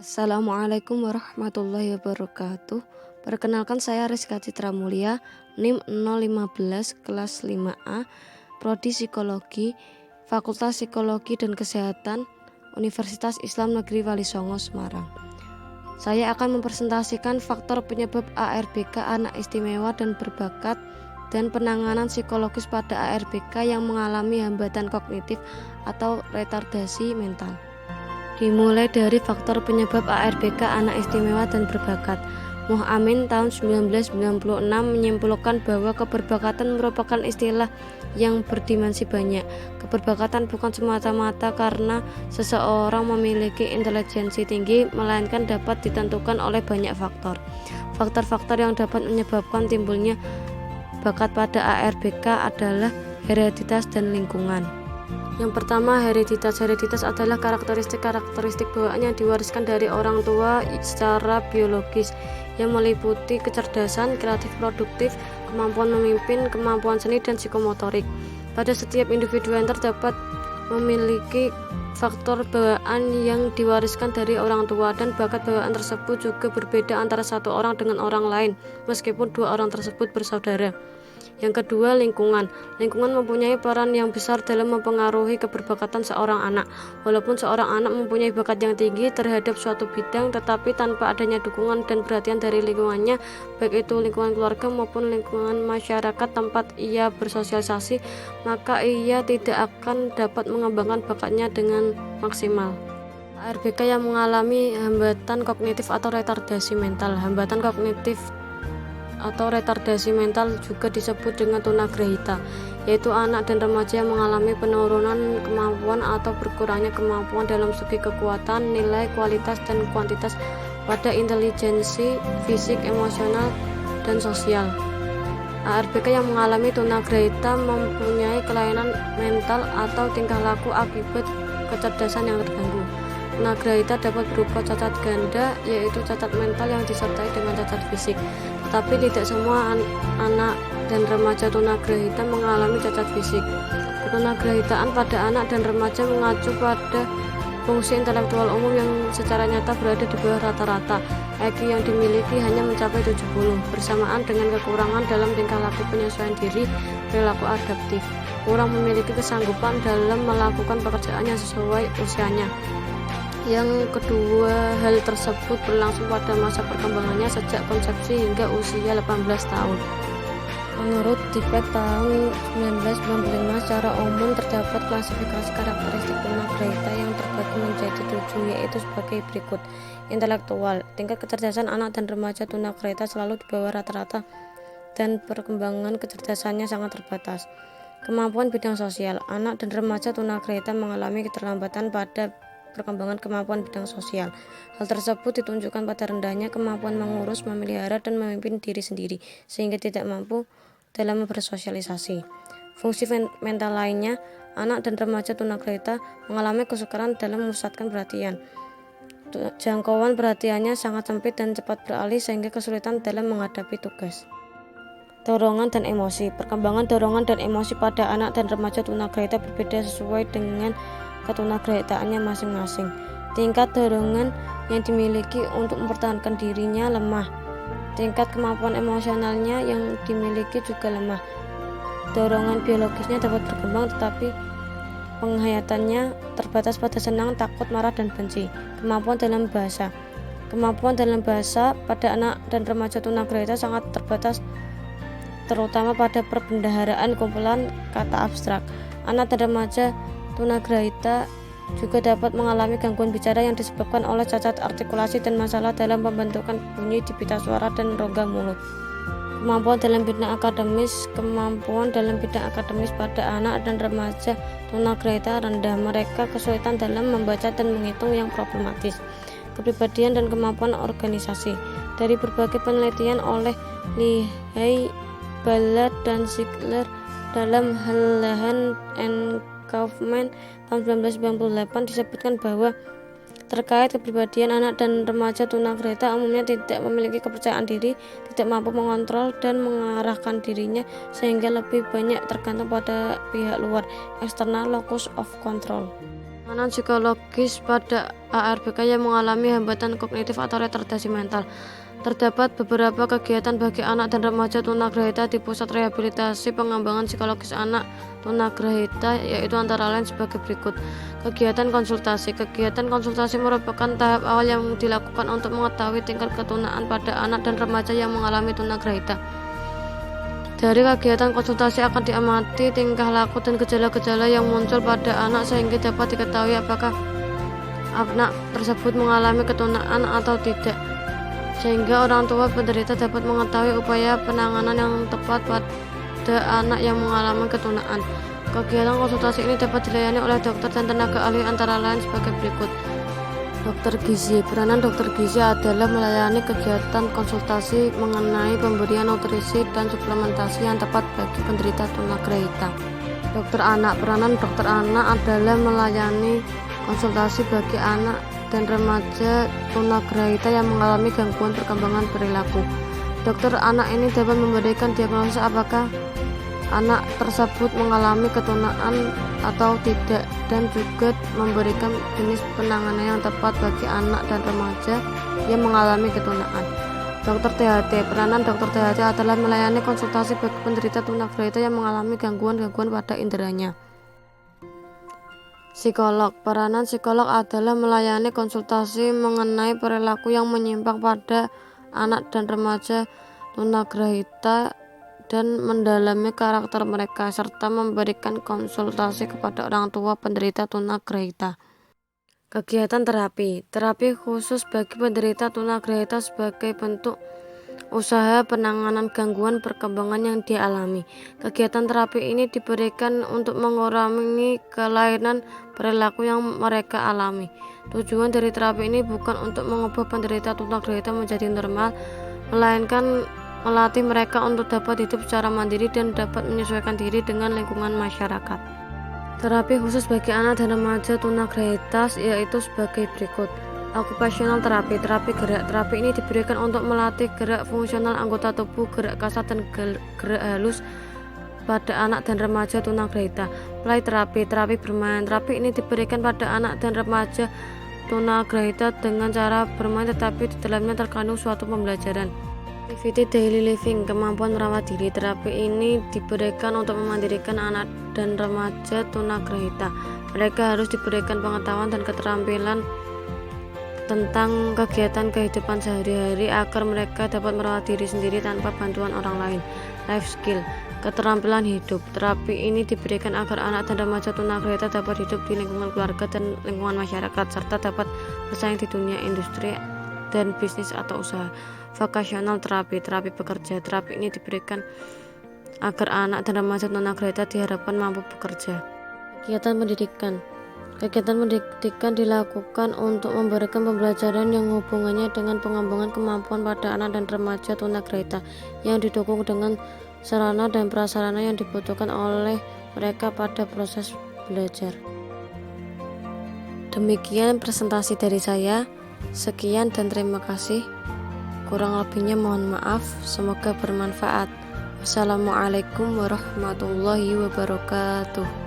Assalamualaikum warahmatullahi wabarakatuh. Perkenalkan, saya Rizka Citra Mulia, NIM 015 kelas 5A, Prodi Psikologi, Fakultas Psikologi dan Kesehatan, Universitas Islam Negeri Wali Songo, Semarang. Saya akan mempresentasikan faktor penyebab ARBK anak istimewa dan berbakat dan penanganan psikologis pada ARBK yang mengalami hambatan kognitif atau retardasi mental. Dimulai dari faktor penyebab ARBK anak istimewa dan berbakat. Muh Amin tahun 1996 menyimpulkan bahwa keberbakatan merupakan istilah yang berdimensi banyak. Keberbakatan bukan semata-mata karena seseorang memiliki intelijensi tinggi, melainkan dapat ditentukan oleh banyak faktor. Faktor-faktor yang dapat menyebabkan timbulnya bakat pada ARBK adalah hereditas dan lingkungan. Yang pertama, hereditas. Hereditas adalah karakteristik bawaan yang diwariskan dari orang tua secara biologis, yang meliputi kecerdasan, kreatif produktif, kemampuan memimpin, kemampuan seni, dan psikomotorik. Pada setiap individu yang terdapat memiliki faktor bawaan yang diwariskan dari orang tua, dan bakat bawaan tersebut juga berbeda antara satu orang dengan orang lain, meskipun dua orang tersebut bersaudara. Yang kedua, lingkungan. Lingkungan mempunyai peran yang besar dalam mempengaruhi keberbakatan seorang anak. Walaupun seorang anak mempunyai bakat yang tinggi terhadap suatu bidang, tetapi tanpa adanya dukungan dan perhatian dari lingkungannya, baik itu lingkungan keluarga maupun lingkungan masyarakat tempat ia bersosialisasi, maka ia tidak akan dapat mengembangkan bakatnya dengan maksimal. ARBK yang mengalami hambatan kognitif atau retardasi mental. Hambatan kognitif atau retardasi mental juga disebut dengan tunagrahita, yaitu anak dan remaja yang mengalami penurunan kemampuan atau berkurangnya kemampuan dalam segi kekuatan, nilai, kualitas, dan kuantitas pada intelijensi fisik, emosional, dan sosial. ARBK yang mengalami tunagrahita mempunyai kelainan mental atau tingkah laku akibat kecerdasan yang terganggu. Tunagrahita dapat berupa cacat ganda, yaitu cacat mental yang disertai dengan cacat fisik. Tetapi tidak semua anak dan remaja tunagrahita mengalami cacat fisik. Tunagrahitaan pada anak dan remaja mengacu pada fungsi intelektual umum yang secara nyata berada di bawah rata-rata. IQ yang dimiliki hanya mencapai 70, bersamaan dengan kekurangan dalam tingkah laku penyesuaian diri, perilaku adaptif. Kurang memiliki kesanggupan dalam melakukan pekerjaan yang sesuai usianya. Yang kedua, hal tersebut berlangsung pada masa perkembangannya sejak konsepsi hingga usia 18 tahun. Menurut Dipek tahun 1995, secara umum terdapat klasifikasi karakteristik tunagrahita yang terbagi menjadi 7, yaitu sebagai berikut. Intelektual. Tingkat kecerdasan anak dan remaja tunagrahita selalu di bawah rata-rata dan perkembangan kecerdasannya sangat terbatas. Kemampuan bidang sosial. Anak dan remaja tunagrahita mengalami keterlambatan pada perkembangan kemampuan bidang sosial. Hal tersebut ditunjukkan pada rendahnya kemampuan mengurus, memelihara, dan memimpin diri sendiri, sehingga tidak mampu dalam bersosialisasi. Fungsi mental lainnya, anak dan remaja tunagrahita mengalami kesukaran dalam memusatkan perhatian. Jangkauan perhatiannya sangat sempit dan cepat beralih, sehingga kesulitan dalam menghadapi tugas. Dorongan dan emosi. Perkembangan dorongan dan emosi pada anak dan remaja tunagrahita berbeda sesuai dengan ketunagrahitaannya masing-masing. Tingkat dorongan yang dimiliki untuk mempertahankan dirinya lemah. Tingkat kemampuan emosionalnya yang dimiliki juga lemah. Dorongan biologisnya dapat berkembang, tetapi penghayatannya terbatas pada senang, takut, marah, dan benci. Kemampuan dalam bahasa. Kemampuan dalam bahasa pada anak dan remaja tunagrahita sangat terbatas, terutama pada perbendaharaan kumpulan kata abstrak. Anak dan remaja tunagrahita juga dapat mengalami gangguan bicara yang disebabkan oleh cacat artikulasi dan masalah dalam pembentukan bunyi di pita suara dan rongga mulut. Kemampuan dalam bidang akademis. Kemampuan dalam bidang akademis pada anak dan remaja tunagrahita rendah. Mereka kesulitan dalam membaca dan menghitung yang problematis. Kepribadian dan kemampuan organisasi. Dari berbagai penelitian oleh Lehigh, Ballard, dan Ziegler dalam Hallahan and Kaufman tahun 1998 disebutkan bahwa terkait kepribadian anak dan remaja tunagrahita umumnya tidak memiliki kepercayaan diri, tidak mampu mengontrol dan mengarahkan dirinya, sehingga lebih banyak tergantung pada pihak luar, external locus of control. Penanganan psikologis pada ARBK yang mengalami hambatan kognitif atau retardasi mental. Terdapat beberapa kegiatan bagi anak dan remaja tunagrahita di Pusat Rehabilitasi Pengembangan Psikologis Anak Tunagrahita, yaitu antara lain sebagai berikut. Kegiatan konsultasi. Kegiatan konsultasi merupakan tahap awal yang dilakukan untuk mengetahui tingkat ketunaan pada anak dan remaja yang mengalami tunagrahita. Dari kegiatan konsultasi akan diamati tingkah laku dan gejala-gejala yang muncul pada anak sehingga dapat diketahui apakah anak tersebut mengalami ketunaan atau tidak, sehingga orang tua penderita dapat mengetahui upaya penanganan yang tepat pada anak yang mengalami ketunaan. Kegiatan konsultasi ini dapat dilayani oleh dokter dan tenaga ahli antara lain sebagai berikut. Dokter gizi. Peranan dokter gizi adalah melayani kegiatan konsultasi mengenai pemberian nutrisi dan suplementasi yang tepat bagi penderita tunagrahita. Dokter anak. Peranan dokter anak adalah melayani konsultasi bagi anak dan remaja tunagrahita yang mengalami gangguan perkembangan perilaku. Dokter anak ini dapat memberikan diagnosis apakah anak tersebut mengalami ketunaan atau tidak, dan juga memberikan jenis penanganan yang tepat bagi anak dan remaja yang mengalami ketunaan. Dokter THT. Peranan dokter THT adalah melayani konsultasi bagi penderita tunagrahita yang mengalami gangguan-gangguan pada inderanya. Psikolog. Peranan psikolog adalah melayani konsultasi mengenai perilaku yang menyimpang pada anak dan remaja tunagrahita dan mendalami karakter mereka, serta memberikan konsultasi kepada orang tua penderita tunagrahita. Kegiatan terapi. Terapi khusus bagi penderita tunagrahita sebagai bentuk usaha penanganan gangguan perkembangan yang dialami. Kegiatan terapi ini diberikan untuk mengurangi kelainan perilaku yang mereka alami. Tujuan dari terapi ini bukan untuk mengubah penderita tunagrahita menjadi normal, melainkan melatih mereka untuk dapat hidup secara mandiri dan dapat menyesuaikan diri dengan lingkungan masyarakat. Terapi khusus bagi anak dan remaja tunagrahita yaitu sebagai berikut. Okupasional terapi. Terapi gerak. Terapi ini diberikan untuk melatih gerak fungsional anggota tubuh, gerak kasar dan gerak halus pada anak dan remaja tunagrahita. Play terapi. Terapi bermain. Terapi ini diberikan pada anak dan remaja tunagrahita dengan cara bermain, tetapi di dalamnya terkandung suatu pembelajaran. Activity daily living. Kemampuan merawat diri. Terapi ini diberikan untuk memandirikan anak dan remaja tunagrahita. Mereka harus diberikan pengetahuan dan keterampilan tentang kegiatan kehidupan sehari-hari agar mereka dapat merawat diri sendiri tanpa bantuan orang lain. Life skill. Keterampilan hidup. Terapi ini diberikan agar anak dan remaja tunagrahita dapat hidup di lingkungan keluarga dan lingkungan masyarakat, serta dapat bersaing di dunia industri dan bisnis atau usaha. Vocational terapi. Terapi bekerja. Terapi ini diberikan agar anak dan remaja tunagrahita diharapkan mampu bekerja. Kegiatan pendidikan. Kegiatan pendidikan dilakukan untuk memberikan pembelajaran yang hubungannya dengan pengembangan kemampuan pada anak dan remaja tunagrahita yang didukung dengan sarana dan prasarana yang dibutuhkan oleh mereka pada proses belajar. Demikian presentasi dari saya. Sekian dan terima kasih. Kurang lebihnya mohon maaf. Semoga bermanfaat. Wassalamualaikum warahmatullahi wabarakatuh.